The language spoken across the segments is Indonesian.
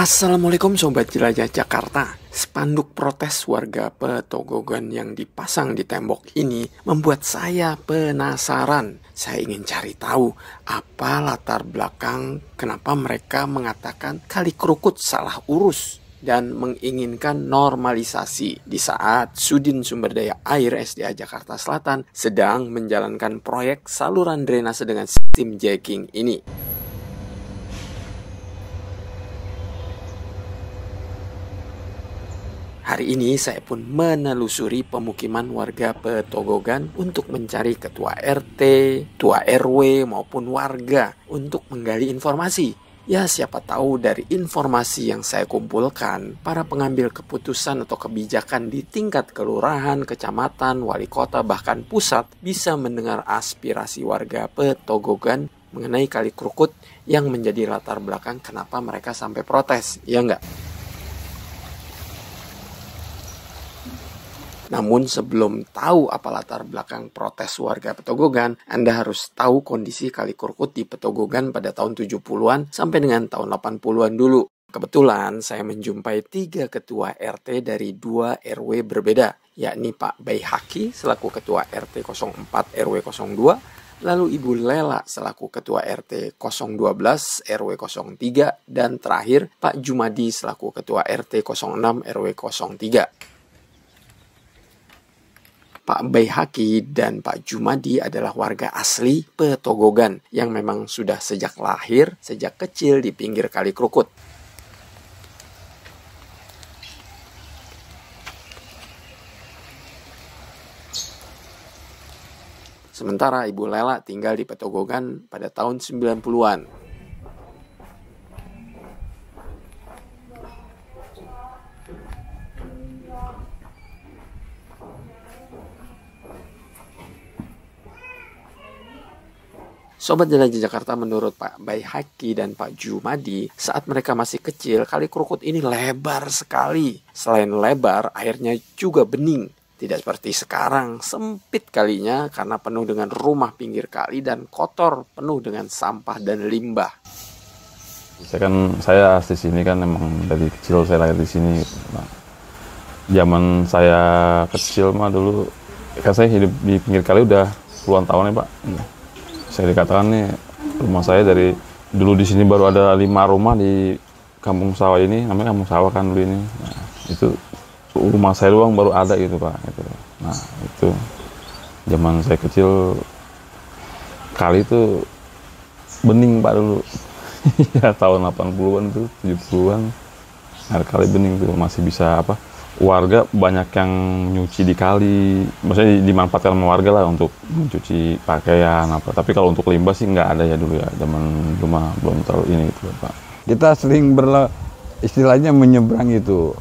Assalamualaikum Sobat Jelajah Jakarta. Spanduk protes warga Petogogan yang dipasang di tembok ini membuat saya penasaran. Saya ingin cari tahu apa latar belakang kenapa mereka mengatakan Kali Krukut salah urus dan menginginkan normalisasi di saat Sudin Sumber Daya Air SDA Jakarta Selatan sedang menjalankan proyek saluran drainase dengan sistem jacking ini. Hari ini saya pun menelusuri pemukiman warga Petogogan untuk mencari ketua RT, ketua RW maupun warga untuk menggali informasi. Ya, siapa tahu dari informasi yang saya kumpulkan, para pengambil keputusan atau kebijakan di tingkat kelurahan, kecamatan, wali kota, bahkan pusat bisa mendengar aspirasi warga Petogogan mengenai Kali Krukut yang menjadi latar belakang kenapa mereka sampai protes, ya enggak? Namun sebelum tahu apa latar belakang protes warga Petogogan, Anda harus tahu kondisi Kali Krukut di Petogogan pada tahun 70-an sampai dengan tahun 80-an dulu. Kebetulan saya menjumpai 3 ketua RT dari 2 RW berbeda, yakni Pak Baihaki selaku ketua RT 04 RW 02, lalu Ibu Lela selaku ketua RT 012 RW 03, dan terakhir Pak Jumadi selaku ketua RT 06 RW 03. Pak Baihaki dan Pak Jumadi adalah warga asli Petogogan yang memang sudah sejak lahir, sejak kecil di pinggir Kali Krukut. Sementara Ibu Lela tinggal di Petogogan pada tahun 90-an. Sobat Jelajah Jakarta, menurut Pak Baihaki dan Pak Jumadi, saat mereka masih kecil, Kali Krukut ini lebar sekali. Selain lebar, airnya juga bening. Tidak seperti sekarang, sempit kalinya karena penuh dengan rumah pinggir kali dan kotor, penuh dengan sampah dan limbah. Saya asli sini kan, emang dari kecil saya lahir di sini. Nah, zaman saya kecil mah dulu, kan saya hidup di pinggir kali udah puluhan tahun ya Pak. Saya dikatakan nih, rumah saya dari dulu di sini baru ada 5 rumah di kampung sawah ini, namanya kampung sawah kan dulu ini. Nah, itu rumah saya doang baru ada gitu Pak. Gitu. Nah itu zaman saya kecil kali itu bening Pak dulu. Ya tahun 80-an tuh, 70-an, air kali bening tuh masih bisa apa? Warga banyak yang nyuci di kali, maksudnya dimanfaatkan sama warga lah untuk mencuci pakaian apa. Tapi kalau untuk limbah sih nggak ada ya dulu ya, zaman rumah belum terlalu ini gitu Pak. Kita sering istilahnya menyeberang itu,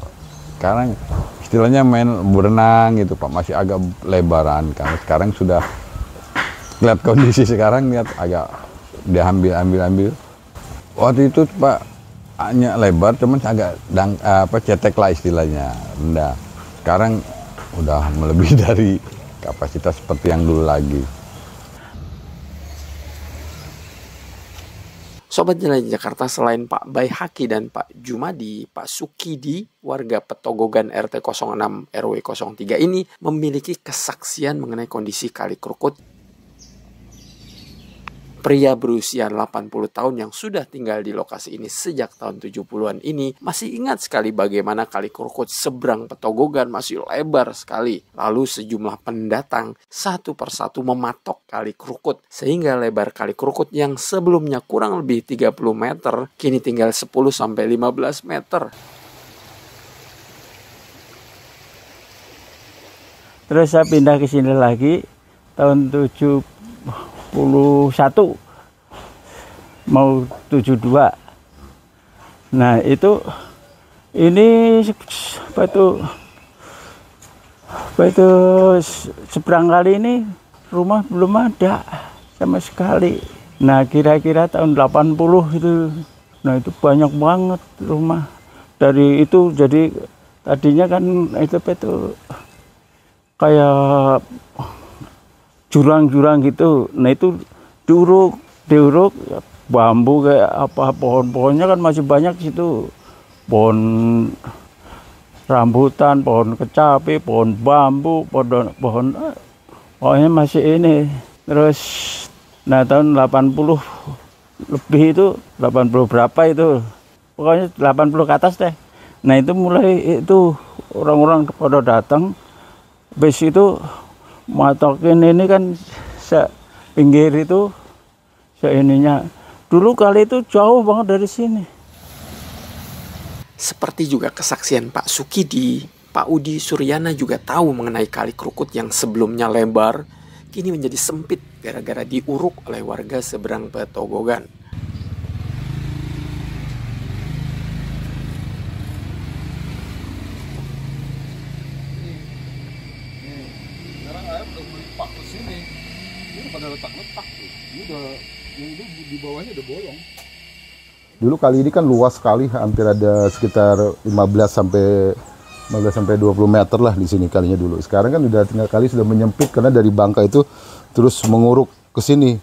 sekarang istilahnya main berenang gitu Pak, masih agak lebaran. Karena sekarang sudah lihat kondisi sekarang, lihat agak diambil. Waktu itu Pak hanya lebar, cuman agak cetek lah istilahnya, rendah. Sekarang udah melebihi dari kapasitas seperti yang dulu lagi. Sobat Jelajah Jakarta, selain Pak Baihaki dan Pak Jumadi, Pak Sukidi, warga Petogogan RT 06 RW 03 ini memiliki kesaksian mengenai kondisi Kali Krukut. Pria berusia 80 tahun yang sudah tinggal di lokasi ini sejak tahun 70-an ini masih ingat sekali bagaimana Kali Krukut seberang Petogogan masih lebar sekali. Lalu sejumlah pendatang satu persatu mematok Kali Krukut sehingga lebar Kali Krukut yang sebelumnya kurang lebih 30 meter kini tinggal 10-15 meter. Terus saya pindah ke sini lagi tahun 71 mau 72. Nah itu ini apa itu seberang kali ini rumah belum ada sama sekali. Nah kira-kira tahun 80 itu, nah itu banyak banget rumah. Dari itu jadi tadinya kan itu kayak jurang-jurang gitu. Nah itu diuruk bambu kayak apa, pohon-pohonnya kan masih banyak situ. pohon rambutan, pohon kecapi, pohon bambu, pokoknya masih ini. Terus nah tahun 80 lebih itu, 80 berapa itu, pokoknya 80 ke atas deh. Nah itu mulai itu orang-orang pada datang, habis itu matokin ini kan pinggir itu, ininya. Dulu kali itu jauh banget dari sini. Seperti juga kesaksian Pak Sukidi, Pak Udi Suryana juga tahu mengenai Kali Krukut yang sebelumnya lebar, kini menjadi sempit gara-gara diuruk oleh warga seberang Petogogan. Sekarang air udah melimpah ke sini. Ini udah pada letak-letak tuh. Ini udah, yang itu di bawahnya udah bolong. Dulu kali ini kan luas sekali, hampir ada sekitar 15 sampai 20 meter lah di sini kalinya dulu. Sekarang kan udah tinggal kali sudah menyempit karena dari Bangka itu terus menguruk ke sini.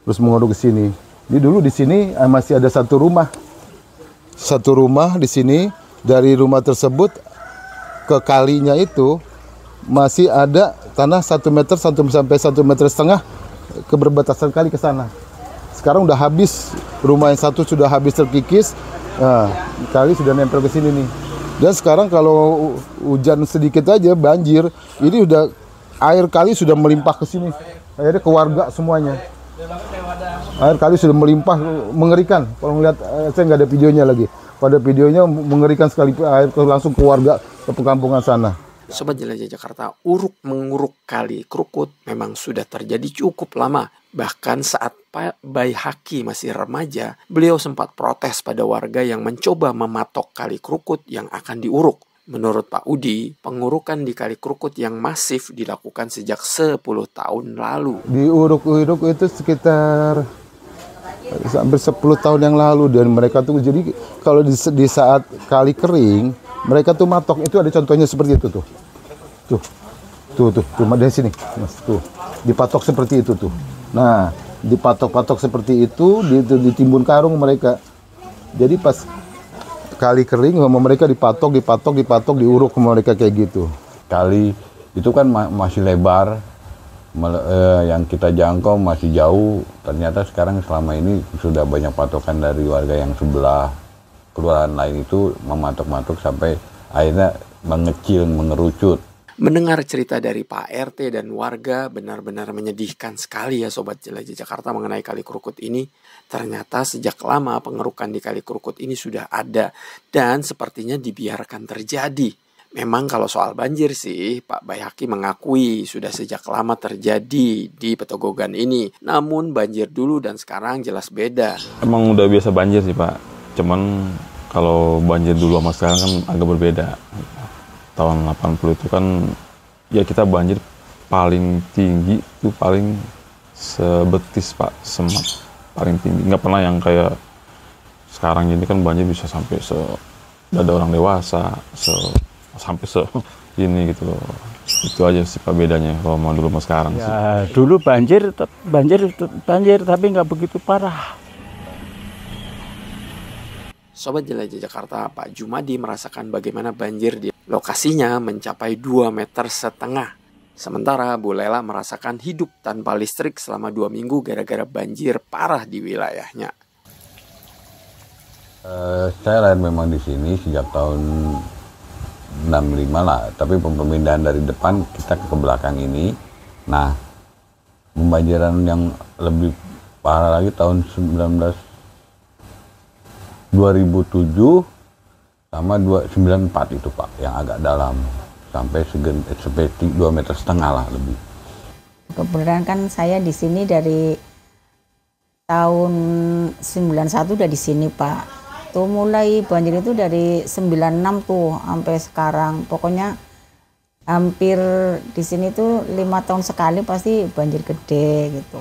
Terus menguruk ke sini. Jadi dulu di sini masih ada satu rumah. Satu rumah di sini, dari rumah tersebut ke kalinya itu masih ada tanah 1 meter sampai 1,5 meter ke perbatasan kali ke sana. Sekarang udah habis, rumah yang satu sudah habis terkikis, nah, kali sudah nempel ke sini nih. Dan sekarang kalau hujan sedikit aja banjir, ini udah air kali sudah melimpah ke sini. Akhirnya ke warga semuanya. Air kali sudah melimpah, mengerikan. Kalau ngeliat, saya nggak ada videonya lagi. Pada videonya mengerikan sekali, air langsung ke warga, ke perkampungan sana. Sobat Jelajah Jakarta, menguruk Kali Krukut memang sudah terjadi cukup lama. Bahkan saat Pak Baihaqi masih remaja, beliau sempat protes pada warga yang mencoba mematok Kali Krukut yang akan diuruk. Menurut Pak Udi, pengurukan di Kali Krukut yang masif dilakukan sejak 10 tahun lalu. Diuruk-uruk itu sekitar hampir 10 tahun yang lalu, dan mereka tuh jadi kalau di saat kali kering, mereka tuh matok itu ada contohnya seperti itu tuh. Tuh dari sini, Mas, tuh. Dipatok seperti itu tuh. Nah, dipatok-patok seperti itu, ditimbun karung mereka. Jadi pas kali kering sama mereka dipatok, diuruk sama mereka kayak gitu. Kali itu kan masih lebar, yang kita jangkau masih jauh. Ternyata sekarang selama ini sudah banyak patokan dari warga yang sebelah kelurahan lain itu mematok-matok sampai akhirnya mengecil, mengerucut. Mendengar cerita dari Pak RT dan warga benar-benar menyedihkan sekali ya Sobat Jelajah Jakarta mengenai Kali Krukut ini. Ternyata sejak lama pengerukan di Kali Krukut ini sudah ada dan sepertinya dibiarkan terjadi. Memang kalau soal banjir sih, Pak Baihaqi mengakui sudah sejak lama terjadi di Petogogan ini. Namun banjir dulu dan sekarang jelas beda. Emang udah biasa banjir sih Pak, cuman kalau banjir dulu sama sekarang kan agak berbeda. Tahun 80 itu kan ya kita banjir paling tinggi itu paling sebetis Pak, paling tinggi. Nggak pernah yang kayak sekarang ini kan banjir bisa sampai dada orang dewasa, sampai ini gitu loh. Itu aja sih Pak bedanya kalau mau dulu sama sekarang ya, sih. Dulu banjir tapi nggak begitu parah. Sobat Jelajah Jakarta, Pak Jumadi merasakan bagaimana banjir di lokasinya mencapai 2,5 meter. Sementara Bu Lela merasakan hidup tanpa listrik selama 2 minggu gara-gara banjir parah di wilayahnya. Saya lahir memang di sini sejak tahun 65 lah, tapi pemindahan dari depan kita ke belakang ini. Nah, pembanjiran yang lebih parah lagi tahun 2007 sama 294 itu Pak, yang agak dalam sampai 2,5 meter lah lebih. Kebetulan kan saya di sini dari tahun 91 udah di sini Pak. Tuh mulai banjir itu dari 96 tuh sampai sekarang. Pokoknya hampir di sini tuh 5 tahun sekali pasti banjir gede gitu.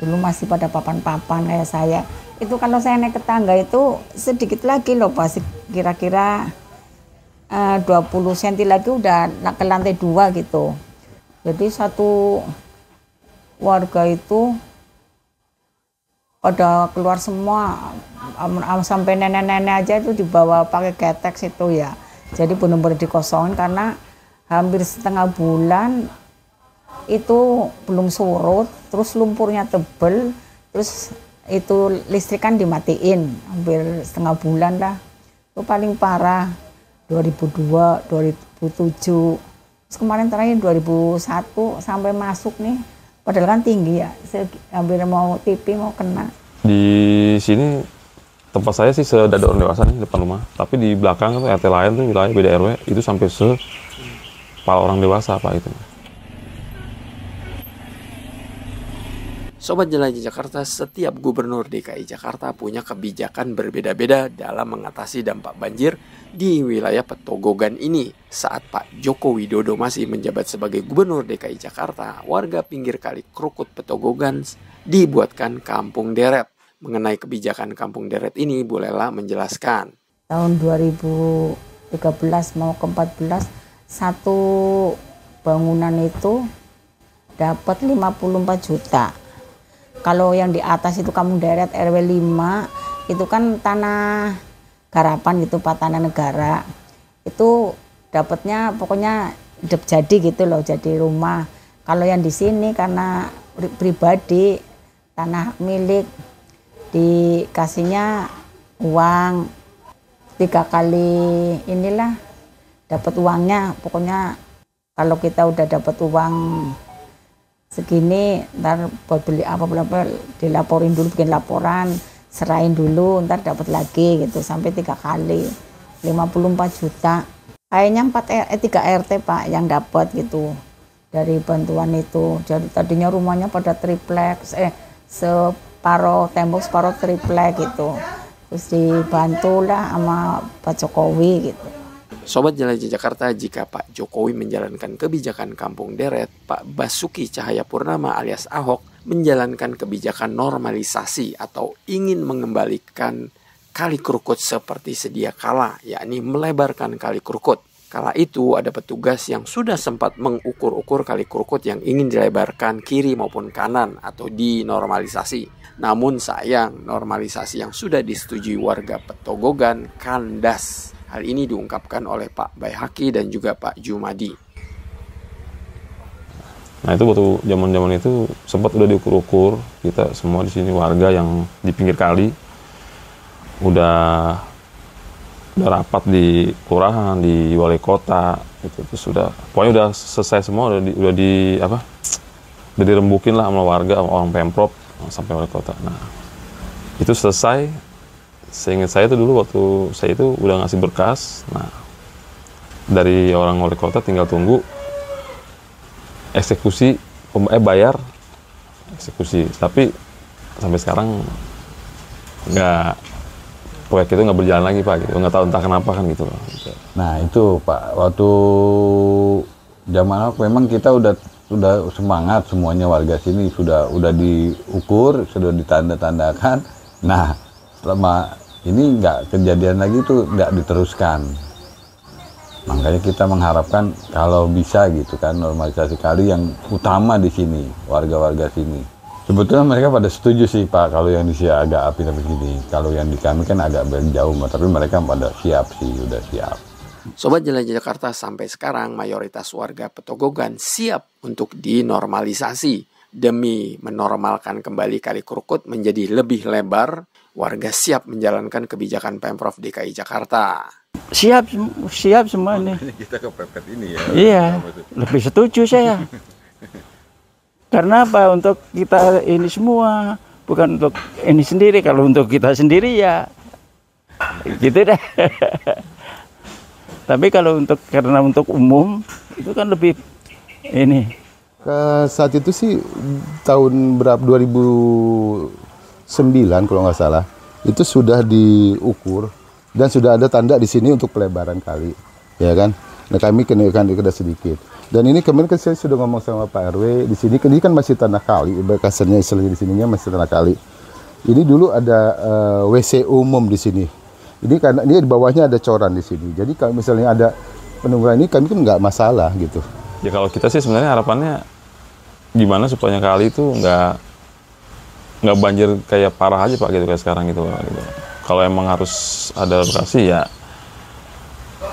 Dulu masih pada papan-papan kayak saya. Itu kalau saya naik ke tangga itu sedikit lagi loh, pasti kira-kira 20 cm lagi udah ke lantai 2 gitu. Jadi satu warga itu pada keluar semua, sampai nenek-nenek aja itu dibawa pakai ketek itu ya. Jadi benar-benar dikosongin karena hampir setengah bulan itu belum surut, terus lumpurnya tebel, terus itu listrik kan dimatiin hampir setengah bulan lah. Itu paling parah 2002, 2007. Terus kemarin terakhir 2001 sampai masuk nih, padahal kan tinggi ya, hampir mau TV mau kena. Di sini tempat saya sih sedada orang dewasa nih depan rumah, tapi di belakang tuh RT lain tuh wilayah beda RW itu sampai sepala orang dewasa Pak itu. Sobat Jelajah Jakarta, setiap gubernur DKI Jakarta punya kebijakan berbeda-beda dalam mengatasi dampak banjir di wilayah Petogogan ini. Saat Pak Joko Widodo masih menjabat sebagai gubernur DKI Jakarta, warga pinggir kali Krukut Petogogan dibuatkan kampung deret. Mengenai kebijakan kampung deret ini, Bu Lela menjelaskan. Tahun 2013 mau ke 14, satu bangunan itu dapat 54 juta. Kalau yang di atas itu kampung deret RW 5, itu kan tanah garapan gitu Pak, tanah negara. Itu dapatnya pokoknya hidup jadi gitu loh, jadi rumah. Kalau yang di sini karena pribadi, tanah hak milik, dikasihnya uang 3 kali inilah dapat uangnya. Pokoknya kalau kita udah dapat uang segini, ntar buat beli apa-apa dilaporin dulu, bikin laporan, serahin dulu, ntar dapat lagi gitu sampai 3 kali 54 juta. Kayaknya 3 RT Pak yang dapat gitu dari bantuan itu. Jadi tadinya rumahnya pada tripleks, separuh tembok separuh triplek gitu. Terus dibantulah sama Pak Jokowi gitu. Sobat Jelajah Jakarta, jika Pak Jokowi menjalankan kebijakan kampung deret, Pak Basuki Cahayapurnama alias Ahok menjalankan kebijakan normalisasi atau ingin mengembalikan Kali Krukut seperti sedia kala, yakni melebarkan Kali Krukut. Kala itu ada petugas yang sudah sempat mengukur-ukur Kali Krukut yang ingin dilebarkan kiri maupun kanan atau dinormalisasi. Namun sayang, normalisasi yang sudah disetujui warga Petogogan kandas. Hal ini diungkapkan oleh Pak Baihaki dan juga Pak Jumadi. Nah itu waktu zaman-zaman itu sempat udah diukur-ukur, kita semua di sini warga yang di pinggir kali udah rapat di kelurahan, di wali kota, itu sudah pokoknya udah selesai semua, udah dirembukin lah sama warga, sama orang Pemprov sampai wali kota. Nah itu selesai. Seingat saya itu dulu waktu saya itu udah ngasih berkas. Nah dari orang wali kota tinggal tunggu eksekusi, bayar eksekusi. Tapi sampai sekarang proyek itu nggak berjalan lagi Pak, gitu. Nggak tahu entah kenapa kan gitu. Nah itu Pak, waktu zaman Ahok memang kita udah semangat semuanya, warga sini sudah diukur, sudah ditanda-tandakan. Nah selama ini nggak kejadian lagi, itu nggak diteruskan. Makanya kita mengharapkan kalau bisa gitu kan, normalisasi kali yang utama di sini, warga-warga sini. Sebetulnya mereka pada setuju sih Pak, kalau yang di sini agak api-api gini. Kalau yang di kami kan agak jauh, tapi mereka pada siap sih, udah siap. Sobat Jelajah Jakarta, sampai sekarang mayoritas warga Petogogan siap untuk dinormalisasi. Demi menormalkan kembali Kali Krukut menjadi lebih lebar, warga siap menjalankan kebijakan Pemprov DKI Jakarta. Siap semua nih. Kita kepepet ini ya. Iya, lebih setuju saya. Karena apa? Untuk kita ini semua, bukan untuk ini sendiri. Kalau untuk kita sendiri ya gitu deh. Tapi kalau karena untuk umum itu kan lebih ini. Saat itu sih tahun berapa, 2009 kalau nggak salah, itu sudah diukur dan sudah ada tanda di sini untuk pelebaran kali, ya kan? Nah kami kenaikan sedikit. Dan ini kemarin kan saya sudah ngomong sama Pak RW di sini, ini kan masih tanah kali, kasarnya istilahnya di sininya masih tanah kali. Ini dulu ada WC umum di sini. Ini karena ini di bawahnya ada coran di sini. Jadi kalau misalnya ada penunggangan ini, kami kan nggak masalah gitu. Ya kalau kita sih sebenarnya harapannya gimana supaya kali itu nggak nggak banjir kayak parah aja Pak gitu kayak sekarang gitu Pak gitu. Kalau emang harus ada relokasi ya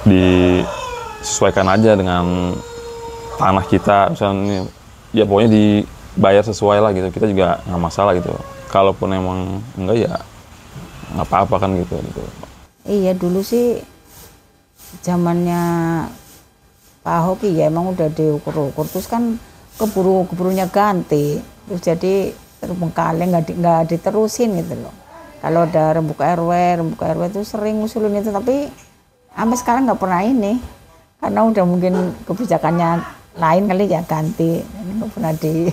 disesuaikan aja dengan tanah kita misalnya, ya pokoknya dibayar sesuai lah gitu, kita juga nggak masalah gitu. Kalaupun emang enggak ya nggak apa-apa kan gitu. Iya dulu sih zamannya Pak Ahok ya emang udah diukur-ukur, terus kan keburu-keburunya ganti, terus jadi terbengkalai nggak diterusin gitu loh. Kalau ada rembuk RW itu sering ngusulin itu, tapi sampai sekarang nggak pernah ini, karena udah mungkin kebijakannya lain kali ya ganti, nggak pernah di.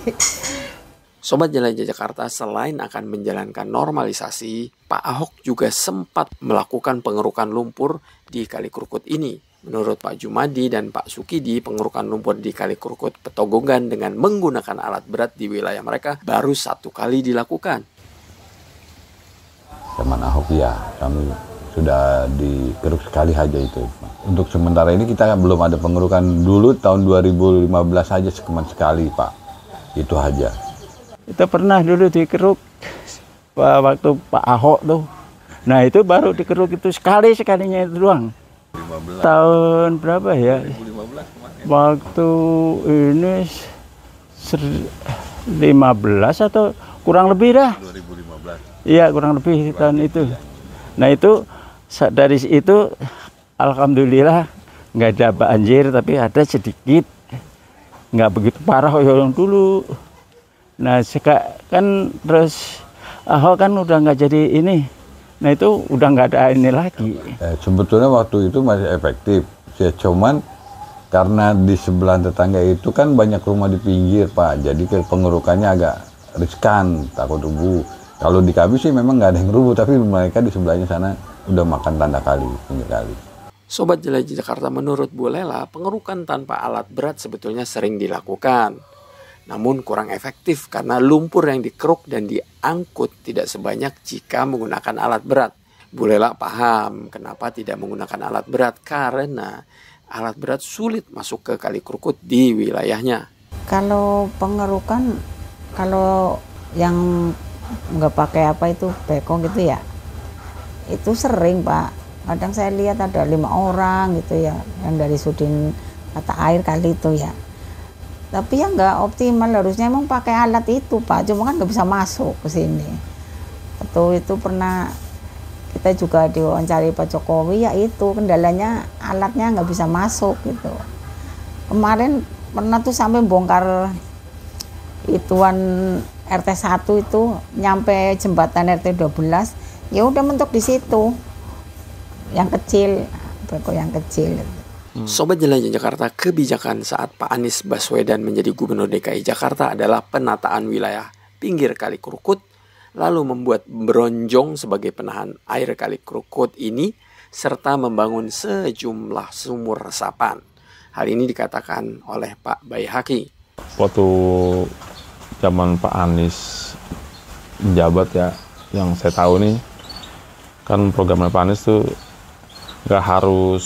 Sobat Jelajah Jakarta, selain akan menjalankan normalisasi, Pak Ahok juga sempat melakukan pengerukan lumpur di Kali Krukut ini. Menurut Pak Jumadi dan Pak Sukidi, pengerukan lumpur di Kali Krukut Petogogan dengan menggunakan alat berat di wilayah mereka baru 1 kali dilakukan. Zaman Ahok ya, kami sudah dikeruk sekali aja itu. Untuk sementara ini kita belum ada pengerukan. Dulu tahun 2015 saja sekali Pak, itu aja. Kita pernah dulu dikeruk waktu Pak Ahok tuh. Nah itu baru dikeruk itu sekalinya itu doang. 15. Tahun berapa ya? 2015 kemarin. Waktu ini 15 atau kurang lebih dah. 2015. Iya kurang lebih tahun itu. Nah itu dari itu alhamdulillah nggak ada banjir, tapi ada sedikit, nggak begitu parah yang dulu. Nah kan terus Ahok kan udah nggak jadi ini. Nah itu udah nggak ada ini lagi. Sebetulnya waktu itu masih efektif, ya cuman karena di sebelah tetangga itu kan banyak rumah di pinggir Pak, jadi pengerukannya agak riskan, takut rubuh. Kalau di kami sih memang nggak ada yang rubuh, tapi mereka di sebelahnya sana udah makan tanda kali, pinggir kali. Sobat Jelajah Jakarta, menurut Bu Lela, pengerukan tanpa alat berat sebetulnya sering dilakukan. Namun kurang efektif karena lumpur yang dikeruk dan diangkut tidak sebanyak jika menggunakan alat berat. Bu Lela paham kenapa tidak menggunakan alat berat, karena alat berat sulit masuk ke Kali Krukut di wilayahnya. Kalau pengerukan, kalau yang nggak pakai apa itu beko gitu ya, itu sering Pak. Kadang saya lihat ada 5 orang gitu ya, yang dari Sudin Tata Air kali itu ya. Tapi ya nggak optimal, harusnya emang pakai alat itu Pak, cuma kan nggak bisa masuk ke sini. Atau itu pernah kita juga diwawancari Pak Jokowi, ya itu kendalanya alatnya nggak bisa masuk gitu. Kemarin pernah tuh sampai bongkar ituan RT 1 itu nyampe jembatan RT 12, ya udah mentok di situ. Yang kecil, beko yang kecil. Sobat Jelajah Jakarta, kebijakan saat Pak Anies Baswedan menjadi Gubernur DKI Jakarta adalah penataan wilayah pinggir Kali Krukut, lalu membuat bronjong sebagai penahan air Kali Krukut ini, serta membangun sejumlah sumur resapan. Hal ini dikatakan oleh Pak Baihaqi. Waktu zaman Pak Anies menjabat ya, yang saya tahu nih, kan programnya Pak Anies tuh nggak harus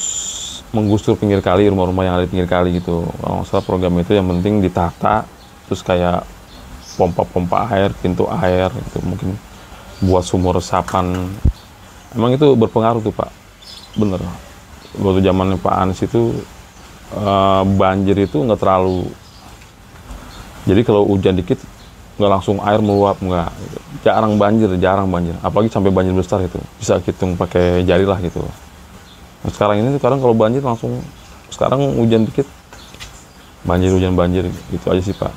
menggusur pinggir kali, rumah-rumah yang ada di pinggir kali gitu. Kalau nggak salah program itu yang penting ditata, terus kayak pompa-pompa air, pintu air gitu, mungkin buat sumur resapan. Emang itu berpengaruh tuh Pak, bener. Waktu zaman Pak Anies itu banjir itu nggak terlalu, jadi kalau hujan dikit nggak langsung air meluap, nggak, jarang banjir, apalagi sampai banjir besar itu bisa hitung pakai jari lah gitu. Nah, sekarang kalau banjir langsung, sekarang hujan dikit hujan banjir gitu aja sih Pak.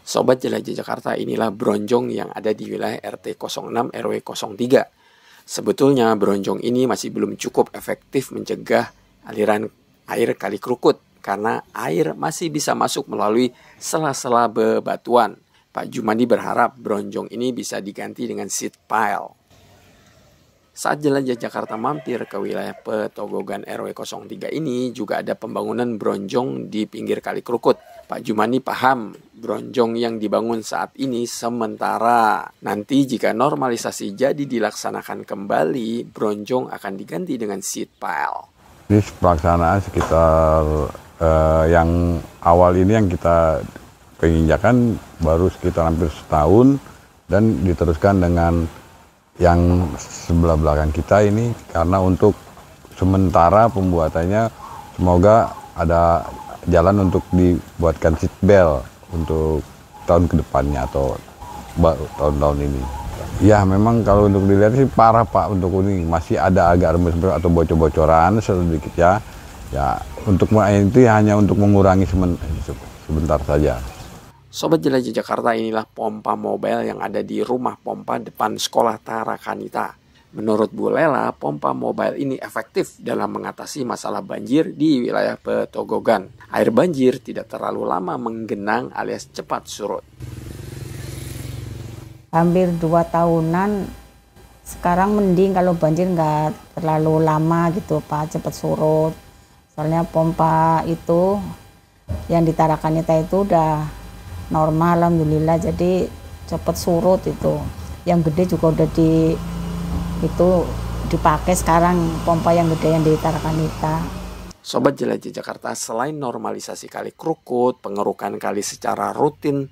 Sobat Jelajah Jakarta, inilah bronjong yang ada di wilayah RT 06 RW 03. Sebetulnya bronjong ini masih belum cukup efektif mencegah aliran air Kali Krukut karena air masih bisa masuk melalui sela-sela bebatuan. Pak Jumadi berharap bronjong ini bisa diganti dengan seed pile. Saat Jelajah Jakarta mampir ke wilayah Petogogan RW 03 ini juga ada pembangunan bronjong di pinggir Kali Krukut. Pak Jumani paham bronjong yang dibangun saat ini sementara. Nanti jika normalisasi jadi dilaksanakan kembali, bronjong akan diganti dengan seed pile. Ini pelaksanaan sekitar yang awal ini yang kita penginjakan baru sekitar hampir setahun. dan diteruskan dengan yang sebelah belakang kita ini, karena untuk sementara pembuatannya semoga ada jalan untuk dibuatkan seat belt untuk tahun kedepannya atau tahun-tahun ini. Ya memang kalau untuk dilihat sih parah Pak, untuk ini masih ada agak remes-remes atau bocor-bocoran sedikit ya. Ya untuk itu hanya untuk mengurangi sebentar saja. Sobat Jelajah Jakarta, inilah pompa mobile yang ada di rumah pompa depan sekolah Tarakanita. Menurut Bu Lela, pompa mobile ini efektif dalam mengatasi masalah banjir di wilayah Petogogan. Air banjir tidak terlalu lama menggenang alias cepat surut. Hampir 2 tahunan sekarang mending kalau banjir nggak terlalu lama gitu Pak, cepat surut. Soalnya pompa itu yang di Tarakanita itu udah normal alhamdulillah, jadi cepat surut itu. Yang gede juga udah dipakai sekarang, pompa yang gede yang di Tarakanita. Sobat Jelajah Jakarta, selain normalisasi Kali Krukut, pengerukan kali secara rutin,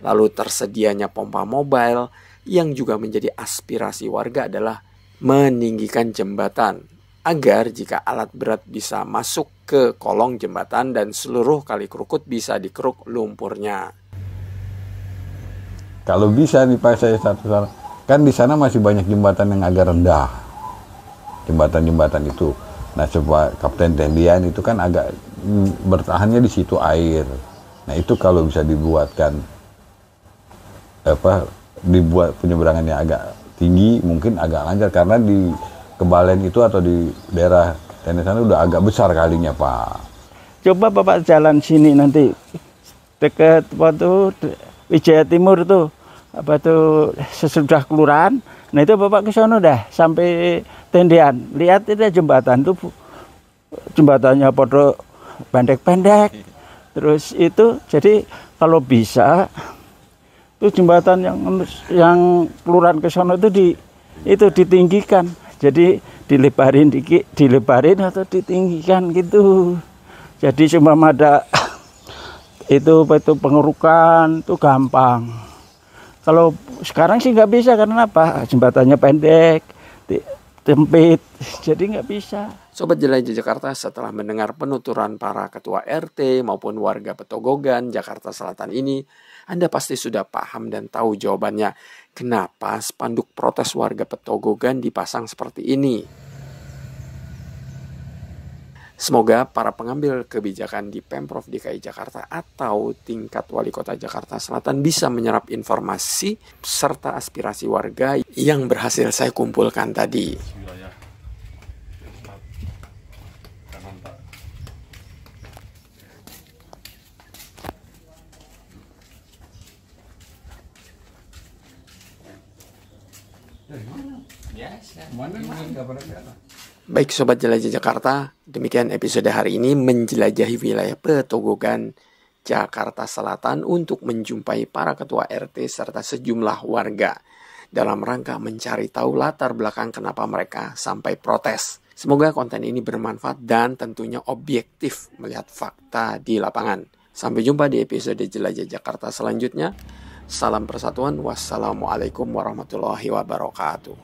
lalu tersedianya pompa mobile, yang juga menjadi aspirasi warga adalah meninggikan jembatan agar jika alat berat bisa masuk ke kolong jembatan dan seluruh Kali Krukut bisa dikeruk lumpurnya. Kalau bisa nih Pak, saya satu salah, kan di sana masih banyak jembatan yang agak rendah, jembatan-jembatan itu. Nah, coba Kapten Tendian itu kan agak bertahannya di situ air. Nah, itu kalau bisa dibuat penyeberangannya agak tinggi, mungkin agak lancar, karena di Kebalen itu atau di daerah Tendian sana udah agak besar kalinya Pak. Coba Bapak jalan sini nanti dekat waktu Wijaya Timur tuh, sesudah kelurahan. Nah itu Bapak ke sana dah sampai Tendian. Lihat itu jembatan tuh, jembatannya podo pendek-pendek. Terus itu jadi kalau bisa tuh jembatan yang kelurahan ke sana itu ditinggikan. Jadi dilebarin dikit, dilebarin atau ditinggikan gitu. Jadi cuma ada itu pengerukan itu gampang. Kalau sekarang sih nggak bisa, karena apa? Jembatannya pendek, sempit, jadi nggak bisa. Sobat Jelajah Jakarta, setelah mendengar penuturan para ketua RT maupun warga Petogogan, Jakarta Selatan ini, Anda pasti sudah paham dan tahu jawabannya. Kenapa spanduk protes warga Petogogan dipasang seperti ini? Semoga para pengambil kebijakan di Pemprov DKI Jakarta atau tingkat Wali Kota Jakarta Selatan bisa menyerap informasi serta aspirasi warga yang berhasil saya kumpulkan tadi. Baik Sobat Jelajah Jakarta, demikian episode hari ini menjelajahi wilayah Petogogan, Jakarta Selatan untuk menjumpai para ketua RT serta sejumlah warga dalam rangka mencari tahu latar belakang kenapa mereka sampai protes. Semoga konten ini bermanfaat dan tentunya objektif melihat fakta di lapangan. Sampai jumpa di episode Jelajah Jakarta selanjutnya. Salam persatuan, wassalamualaikum warahmatullahi wabarakatuh.